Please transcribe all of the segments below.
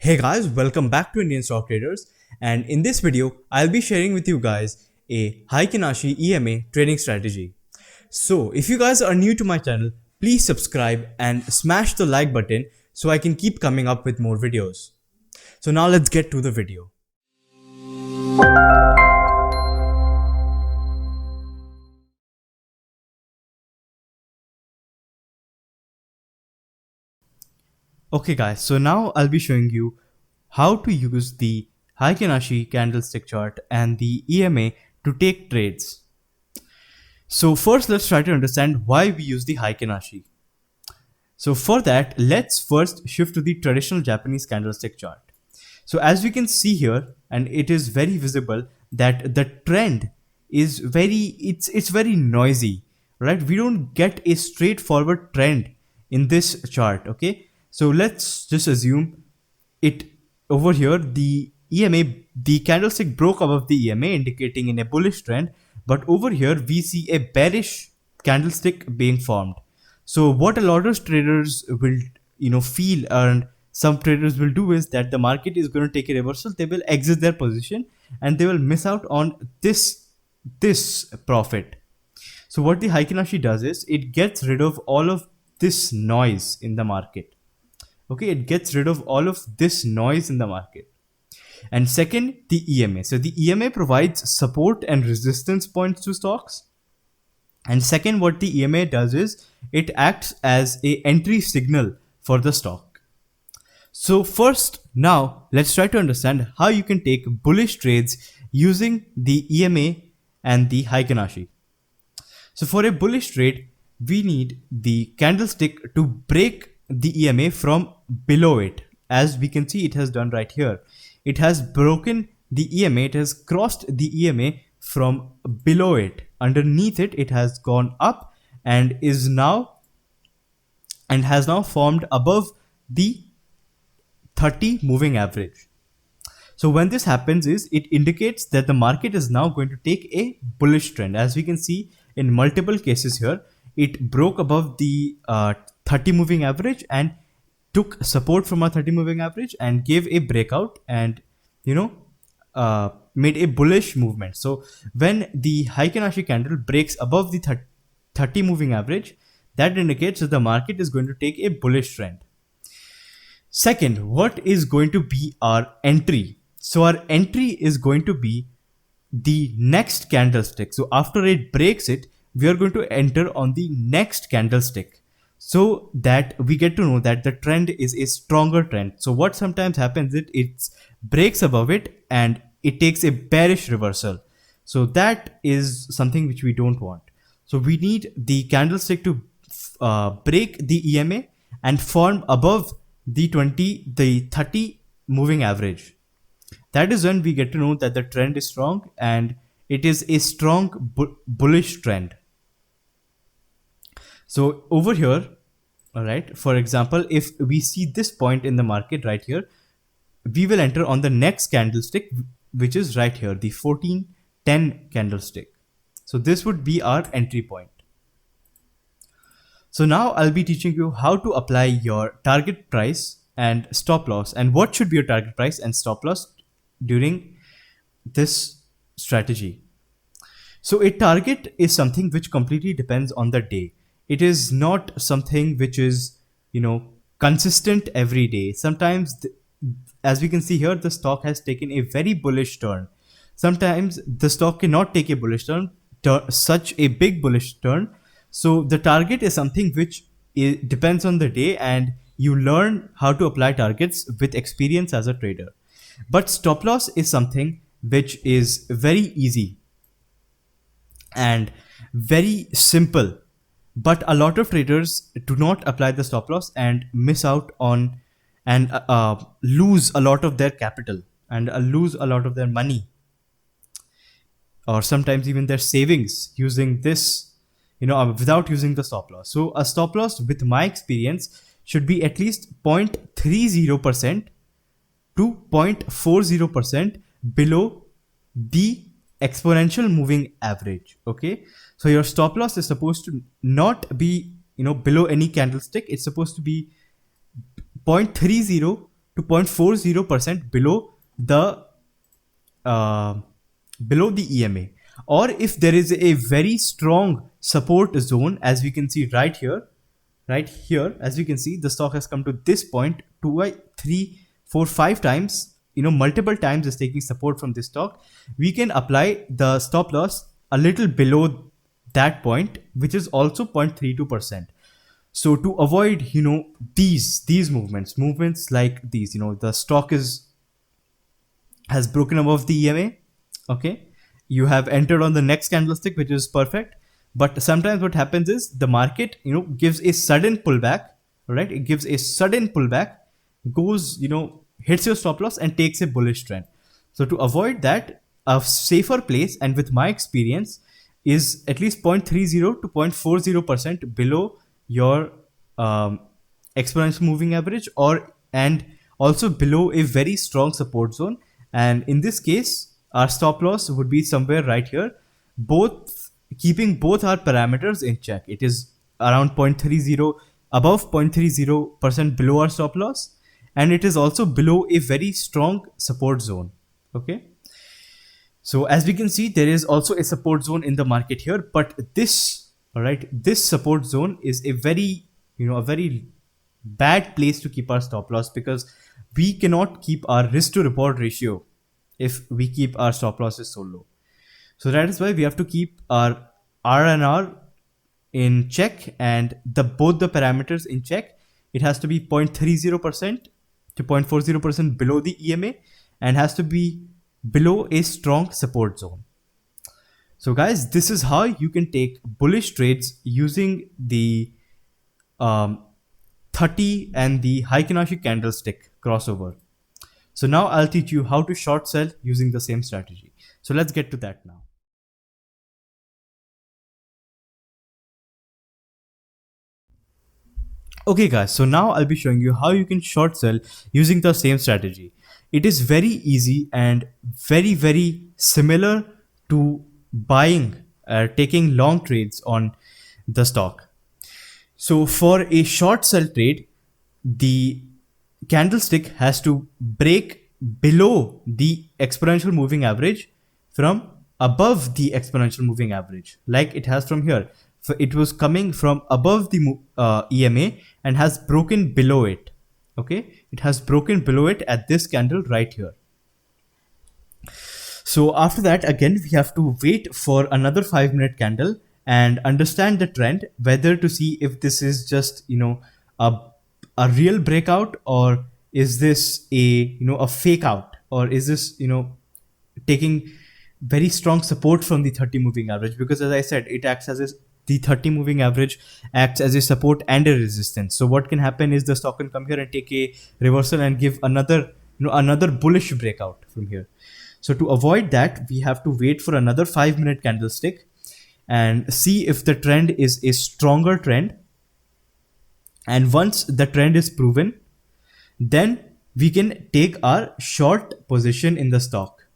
Hey guys, welcome back to Indian Stock Traders, and in this video I'll be sharing with you guys a Heikin-Ashi EMA trading strategy. So if you guys are new to my channel, please subscribe and smash the like button so I can keep coming up with more videos. So now let's get to the video. Okay guys, so now I'll be showing you how to use the Heikin-Ashi candlestick chart and the EMA to take trades. So first let's try to understand why we use the Heikin-Ashi. So for that, let's first shift to the traditional Japanese candlestick chart. So as we can see here, and it is very visible that the trend is it's very noisy, right? We don't get a straightforward trend in this chart, okay? So let's just assume it over here, the EMA, the candlestick broke above the EMA indicating in a bullish trend, but over here we see a bearish candlestick being formed. So what a lot of traders will feel, and some traders will do, is that the market is going to take a reversal, they will exit their position and they will miss out on this profit. So what the Heikin-Ashi does is it gets rid of all of this noise in the market. Okay, it gets rid of all of this noise in the market. And second, the EMA. So the EMA provides support and resistance points to stocks. And second, what the EMA does is it acts as a entry signal for the stock. So first, now let's try to understand how you can take bullish trades using the EMA and the Heikin-Ashi. So for a bullish trade, we need the candlestick to break the EMA from below it. As we can see, it has done right here. It has broken the EMA, it has crossed the EMA from below it. Underneath it, it has gone up and has now formed above the 30 moving average. So when this happens, it indicates that the market is now going to take a bullish trend. As we can see in multiple cases here, it broke above the 30 moving average and took support from a 30 moving average and gave a breakout and made a bullish movement. So when the Heikin-Ashi candle breaks above the 30 moving average, that indicates that the market is going to take a bullish trend. Second, what is going to be our entry? So our entry is going to be the next candlestick. So after it breaks it, we are going to enter on the next candlestick, so that we get to know that the trend is a stronger trend. So what sometimes happens is it breaks above it and it takes a bearish reversal. So that is something which we don't want. So we need the candlestick to break the EMA and form above the 30 moving average. That is when we get to know that the trend is strong and it is a strong bullish trend. So over here, all right, for example, if we see this point in the market right here, we will enter on the next candlestick, which is right here, the 1410 candlestick. So this would be our entry point. So now I'll be teaching you how to apply your target price and stop loss, and what should be your target price and stop loss during this strategy. So a target is something which completely depends on the day. It is not something which is, consistent every day. Sometimes, as we can see here, the stock has taken a very bullish turn. Sometimes the stock cannot take a bullish turn, such a big bullish turn. So the target is something which depends on the day, and you learn how to apply targets with experience as a trader. But stop loss is something which is very easy and very simple. But a lot of traders do not apply the stop loss and miss out on and lose a lot of their capital and lose a lot of their money, or sometimes even their savings, using this, without using the stop loss. So a stop loss, with my experience, should be at least 0.30% to 0.40% below the exponential moving average. Okay, so your stop loss is supposed to not be below any candlestick. It's supposed to be 0.30 to 0.40% uh, below the EMA, or if there is a very strong support zone, as we can see right here, as we can see, the stock has come to this point 2, 3, 4, 5 times, multiple times is taking support from this stock. We can apply the stop loss a little below that point, which is also 0.32%. So to avoid, these movements like these, the stock has broken above the EMA. Okay, you have entered on the next candlestick, which is perfect. But sometimes what happens is the market, gives a sudden pullback, right? It gives a sudden pullback, goes, hits your stop loss and takes a bullish trend. So to avoid that, a safer place, and with my experience, is at least 0.30 to 0.40% below your exponential moving average, and also below a very strong support zone. And in this case, our stop loss would be somewhere right here, keeping both our parameters in check. It is around 0.30, above 0.30% below our stop loss, and it is also below a very strong support zone. Okay, so as we can see, there is also a support zone in the market here, but this support zone is a very bad place to keep our stop loss, because we cannot keep our risk to reward ratio if we keep our stop losses so low. So that is why we have to keep our R&R in check, and both the parameters in check. It has to be 0.30% to 0.40% below the EMA, and has to be below a strong support zone. So guys, this is how you can take bullish trades using the 30 and the Heikin-Ashi candlestick crossover. So now I'll teach you how to short sell using the same strategy. So let's get to that now. Okay guys, so now I'll be showing you how you can short sell using the same strategy. It is very easy and very similar to taking long trades on the stock. So for a short sell trade, the candlestick has to break below the exponential moving average from above the exponential moving average, like it has from here. So it was coming from above the EMA and has broken below it. Okay, it has broken below it at this candle right here. So after that, again, we have to wait for another 5-minute candle and understand the trend, whether to see if this is just a real breakout, or is this a fake out, or is this taking very strong support from the 30 moving average, because as I said, it acts as the 30 moving average acts as a support and a resistance. So what can happen is the stock can come here and take a reversal and give another bullish breakout from here. So to avoid that, we have to wait for another 5-minute candlestick and see if the trend is a stronger trend. And once the trend is proven, then we can take our short position in the stock,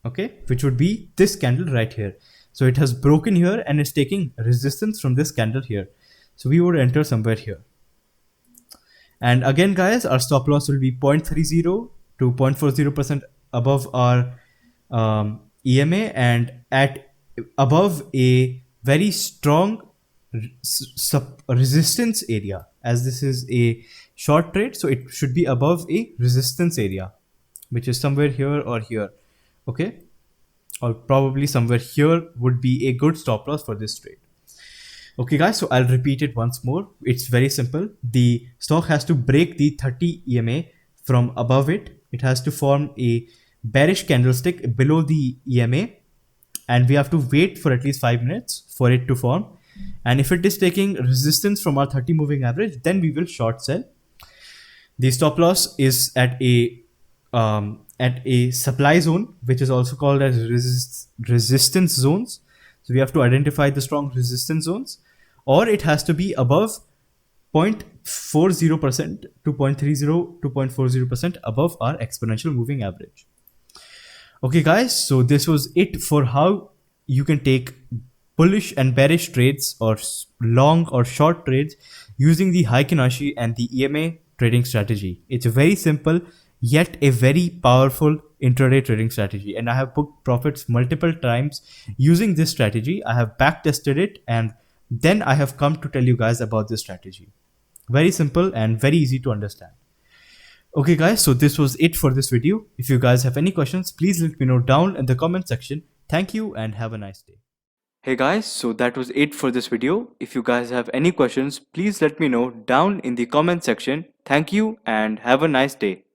okay, which would be this candle right here. So it has broken here and it's taking resistance from this candle here. So we would enter somewhere here. And again, guys, our stop loss will be 0.30 to 0.40% above our EMA, and at above a very strong resistance area, as this is a short trade. So it should be above a resistance area, which is somewhere here or here. Okay, or probably somewhere here would be a good stop loss for this trade. Okay guys, so I'll repeat it once more. It's very simple. The stock has to break the 30 EMA from above it. It has to form a bearish candlestick below the EMA, and we have to wait for at least 5 minutes for it to form. And if it is taking resistance from our 30 moving average, then we will short sell. The stop loss is at a supply zone, which is also called as resistance zones. So we have to identify the strong resistance zones, or it has to be above 0.40% to 0.30 to 0.40% above our exponential moving average. Okay guys, so this was it for how you can take bullish and bearish trades, or long or short trades, using the Heikin-Ashi and the EMA trading strategy. It's a very simple yet a very powerful intraday trading strategy, and I have booked profits multiple times using this strategy. I have back tested it, and then I have come to tell you guys about this strategy. Very simple and very easy to understand. Okay guys, so this was it for this video. If you guys have any questions, please let me know down in the comment section. Thank you and have a nice day. Hey guys, so that was it for this video. If you guys have any questions, please let me know down in the comment section. Thank you and have a nice day.